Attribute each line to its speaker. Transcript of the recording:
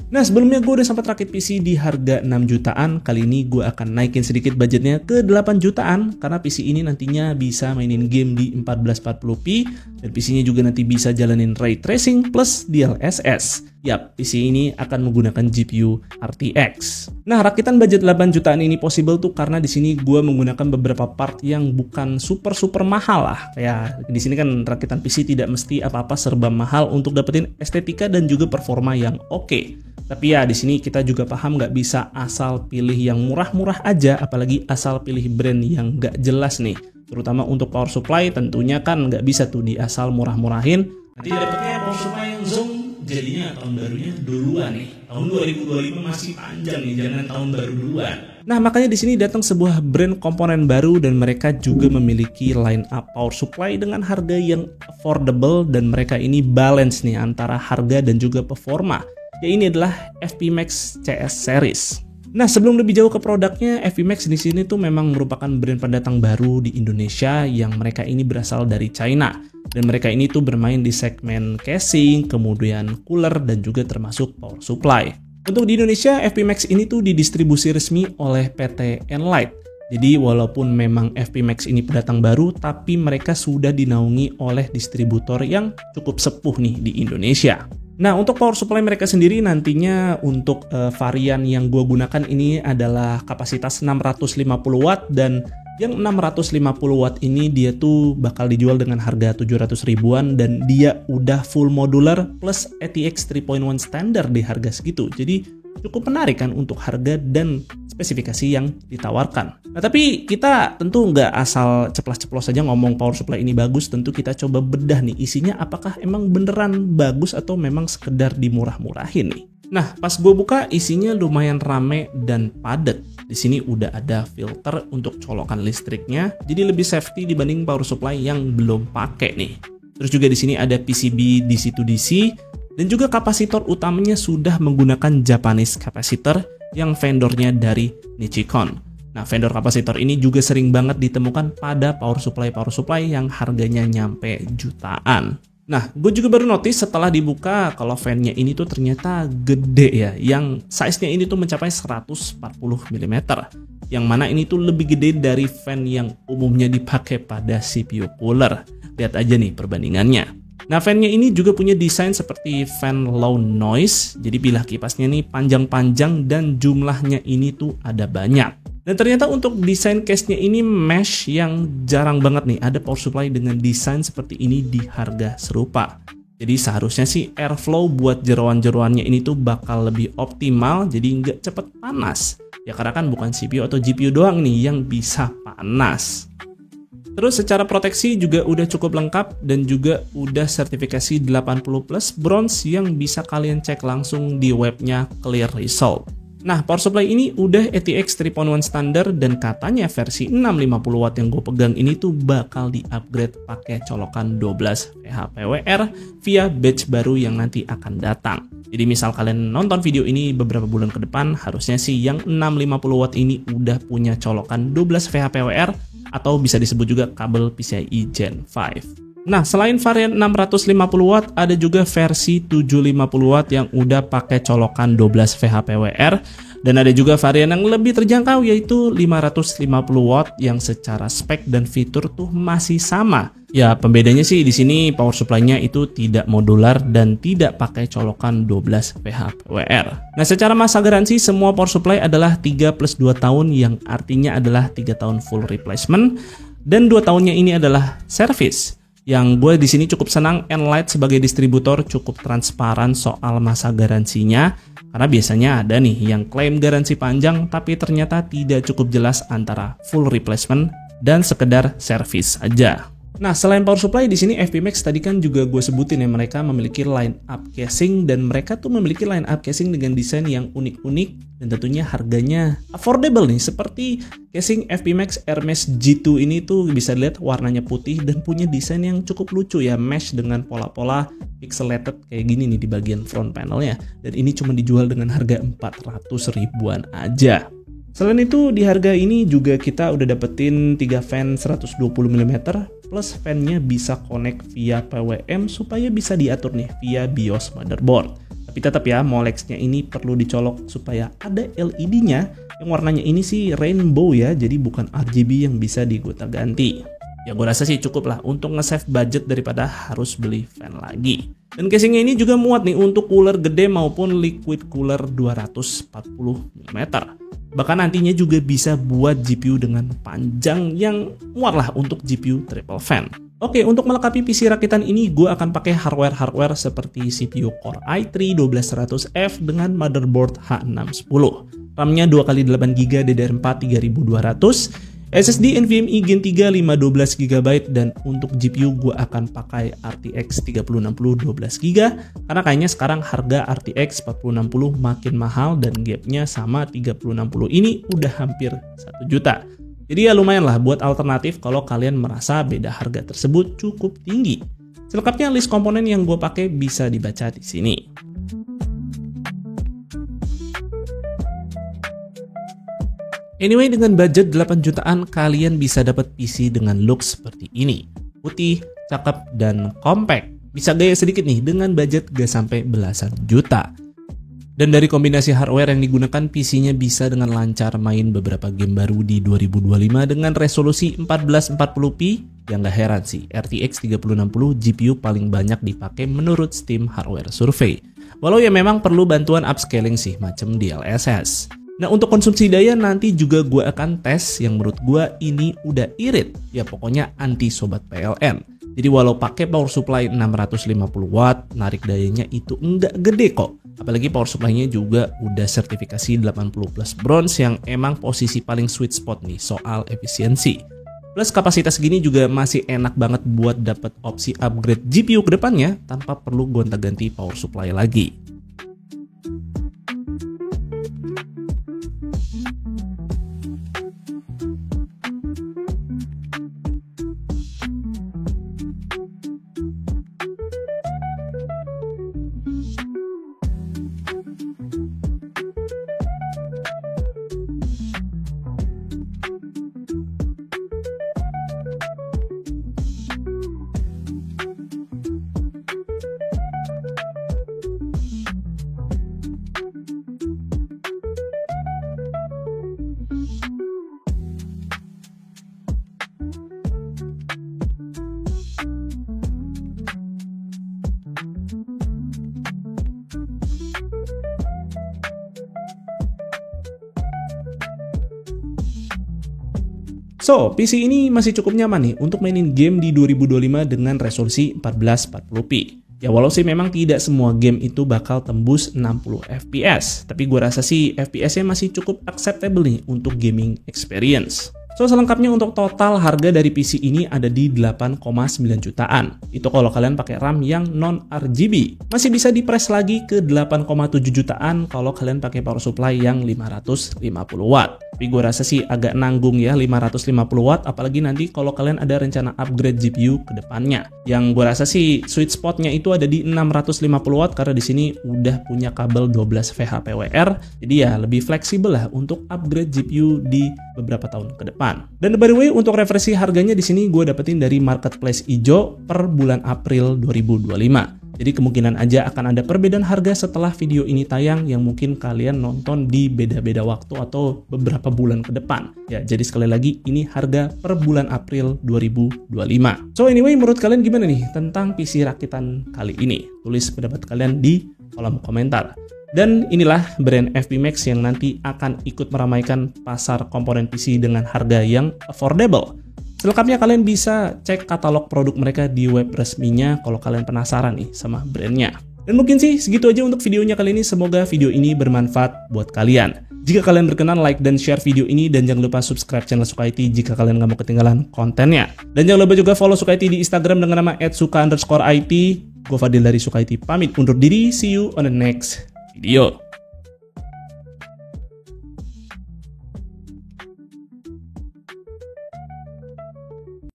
Speaker 1: Nah, sebelumnya gue udah sempat rakit PC di harga 6 jutaan. Kali ini gue akan naikin sedikit budgetnya ke 8 jutaan karena PC ini nantinya bisa mainin game di 1440p dan PC-nya juga nanti bisa jalanin ray tracing plus DLSS. Yap, PC ini akan menggunakan GPU RTX. Nah, rakitan budget 8 jutaan ini possible tuh karena di sini gue menggunakan beberapa part yang bukan super mahal lah. Kayak di sini kan rakitan PC tidak mesti apa-apa serba mahal untuk dapetin estetika dan juga performa yang oke. Tapi ya di sini kita juga paham nggak bisa asal pilih yang murah-murah aja, apalagi asal pilih brand yang nggak jelas nih. Terutama untuk power supply tentunya kan nggak bisa tuh di asal murah-murahin. Nanti dapetnya power supply yang zong, jadinya tahun barunya duluan nih. Tahun 2025 masih panjang nih, jangan tahun baru duluan. Nah, makanya di sini datang sebuah brand komponen baru dan mereka juga memiliki line up power supply dengan harga yang affordable dan mereka ini balance nih antara harga dan juga performa. Ya, ini adalah FPMax CS Series. Nah, sebelum lebih jauh ke produknya, FPMax di sini tuh memang merupakan brand pendatang baru di Indonesia yang mereka ini berasal dari China. Dan mereka ini tuh bermain di segmen casing, kemudian cooler, dan juga termasuk power supply. Untuk di Indonesia, FPMax ini tuh didistribusi resmi oleh PT Enlight. Jadi walaupun memang FPMax ini pendatang baru, tapi mereka sudah dinaungi oleh distributor yang cukup sepuh nih di Indonesia. Nah, untuk power supply mereka sendiri nantinya untuk varian yang gue gunakan ini adalah kapasitas 650 watt dan yang 650 watt ini dia tuh bakal dijual dengan harga 700 ribuan dan dia udah full modular plus ATX 3.1 standar di harga segitu. Jadi cukup menarik kan untuk harga dan spesifikasi yang ditawarkan. Nah, tapi kita tentu nggak asal ceplas-ceplos saja ngomong power supply ini bagus. Tentu kita coba bedah nih isinya apakah emang beneran bagus atau memang sekedar dimurah-murahin nih. Nah, pas gue buka isinya lumayan rame dan padat. Di sini udah ada filter untuk colokan listriknya, jadi lebih safety dibanding power supply yang belum pakai nih. Terus juga di sini ada PCB DC to DC. Dan juga kapasitor utamanya sudah menggunakan Japanese capacitor yang vendornya dari Nichicon. Nah, vendor kapasitor ini juga sering banget ditemukan pada power supply yang harganya nyampe jutaan. Nah, gue juga baru notice setelah dibuka kalau fan-nya ini tuh ternyata gede ya, yang size-nya ini tuh mencapai 140 mm. Yang mana ini tuh lebih gede dari fan yang umumnya dipakai pada CPU cooler. Lihat aja nih perbandingannya. Nah, fan-nya ini juga punya desain seperti fan low noise, jadi bilah kipasnya nih panjang-panjang dan jumlahnya ini tuh ada banyak. Dan ternyata untuk desain case-nya ini mesh yang jarang banget nih ada power supply dengan desain seperti ini di harga serupa. Jadi seharusnya sih airflow buat jeroan-jeroannya ini tuh bakal lebih optimal, jadi nggak cepet panas. Ya karena kan bukan CPU atau GPU doang nih yang bisa panas. Terus secara proteksi juga udah cukup lengkap dan juga udah sertifikasi 80+ bronze yang bisa kalian cek langsung di webnya Clear Result. Nah, power supply ini udah ATX 3.1 standar dan katanya versi 650 watt yang gue pegang ini tuh bakal di-upgrade pakai colokan 12 VHPWR via batch baru yang nanti akan datang. Jadi misal kalian nonton video ini beberapa bulan ke depan, harusnya sih yang 650 watt ini udah punya colokan 12 VHPWR atau bisa disebut juga kabel PCIe Gen 5. Nah, selain varian 650 watt, ada juga versi 750 watt yang udah pakai colokan 12 VHPWR dan ada juga varian yang lebih terjangkau yaitu 550 watt yang secara spek dan fitur tuh masih sama. Ya, pembedanya sih di sini power supply-nya itu tidak modular dan tidak pakai colokan 12 VHPWR. Nah, secara masa garansi semua power supply adalah 3+2 tahun yang artinya adalah 3 tahun full replacement dan 2 tahunnya ini adalah service. Yang gue di sini cukup senang Enlight sebagai distributor cukup transparan soal masa garansinya karena biasanya ada nih yang klaim garansi panjang tapi ternyata tidak cukup jelas antara full replacement dan sekedar service aja. Nah, selain power supply di sini FPMax tadi kan juga gue sebutin ya mereka memiliki line up casing dan mereka tuh memiliki line up casing dengan desain yang unik-unik dan tentunya harganya affordable nih seperti casing FPMax Hermes G2 ini tuh bisa dilihat warnanya putih dan punya desain yang cukup lucu ya, mesh dengan pola-pola pixelated kayak gini nih di bagian front panelnya dan ini cuma dijual dengan harga 400 ribuan aja. Selain itu di harga ini juga kita udah dapetin 3 fan 120 mm plus fan-nya bisa connect via PWM supaya bisa diatur nih via BIOS motherboard. Tapi Tapi tetap ya, Molex-nya ini perlu dicolok supaya ada LED-nya yang warnanya ini sih rainbow ya, jadi bukan RGB yang bisa digonta-ganti. Ya gue rasa sih cukup lah untuk nge-save budget daripada harus beli fan lagi. Dan casingnya ini juga muat nih untuk cooler gede maupun liquid cooler 240 mm. Bahkan nantinya juga bisa buat GPU dengan panjang yang muat lah untuk GPU triple fan. Oke, untuk melengkapi PC rakitan ini gue akan pakai hardware seperti CPU Core i3 12100F dengan motherboard H610. RAM-nya 2x8GB DDR4 3200, SSD NVMe Gen 3 512GB, dan untuk GPU gue akan pakai RTX 3060 12GB karena kayaknya sekarang harga RTX 4060 makin mahal dan gapnya sama 3060 ini udah hampir 1 juta. Jadi ya lumayan lah buat alternatif kalau kalian merasa beda harga tersebut cukup tinggi. Selengkapnya list komponen yang gue pakai bisa dibaca di sini. Anyway, dengan budget 8 jutaan kalian bisa dapat PC dengan look seperti ini. Putih, cakep, dan compact. Bisa gaya sedikit nih dengan budget gak sampai belasan juta. Dan dari kombinasi hardware yang digunakan, PC-nya bisa dengan lancar main beberapa game baru di 2025 dengan resolusi 1440p. Yang gak heran sih, RTX 3060 GPU paling banyak dipakai menurut Steam Hardware Survey. Walau ya memang perlu bantuan upscaling sih, macam DLSS. Nah, untuk konsumsi daya nanti juga gue akan tes yang menurut gue ini udah irit. Ya pokoknya anti sobat PLN. Jadi walau pakai power supply 650 watt, narik dayanya itu enggak gede kok. Apalagi power supply-nya juga udah sertifikasi 80+ bronze yang emang posisi paling sweet spot nih soal efisiensi. Plus kapasitas gini juga masih enak banget buat dapat opsi upgrade GPU ke depannya tanpa perlu gonta-ganti power supply lagi. So, PC ini masih cukup nyaman nih untuk mainin game di 2025 dengan resolusi 1440p. Ya walau sih memang tidak semua game itu bakal tembus 60 fps, tapi gue rasa sih fps-nya masih cukup acceptable nih untuk gaming experience. So, selengkapnya untuk total harga dari PC ini ada di 8,9 jutaan. Itu kalau kalian pakai RAM yang non-RGB. Masih bisa di-press lagi ke 8,7 jutaan kalau kalian pakai power supply yang 550 watt. Tapi gue rasa sih agak nanggung ya 550 watt, apalagi nanti kalau kalian ada rencana upgrade GPU ke depannya. Yang gue rasa sih sweet spotnya itu ada di 650 watt karena di sini udah punya kabel 12 VHPWR. Jadi ya lebih fleksibel lah untuk upgrade GPU di beberapa tahun ke depan. Dan by the way, untuk referensi harganya di sini gue dapetin dari marketplace ijo per bulan April 2025. Jadi kemungkinan aja akan ada perbedaan harga setelah video ini tayang yang mungkin kalian nonton di beda-beda waktu atau beberapa bulan ke depan. Ya, jadi sekali lagi ini harga per bulan April 2025. So anyway, menurut kalian gimana nih tentang PC rakitan kali ini? Tulis pendapat kalian di kolom komentar. Dan inilah brand Fbmax yang nanti akan ikut meramaikan pasar komponen PC dengan harga yang affordable. Selengkapnya kalian bisa cek katalog produk mereka di web resminya kalau kalian penasaran nih sama brandnya. Dan mungkin sih segitu aja untuk videonya kali ini. Semoga video ini bermanfaat buat kalian. Jika kalian berkenan, like dan share video ini, dan jangan lupa subscribe channel Suka IT jika kalian nggak mau ketinggalan kontennya. Dan jangan lupa juga follow Suka IT di Instagram dengan nama @suka_it. Gue Fadil dari Suka IT pamit undur diri. See you on the next video.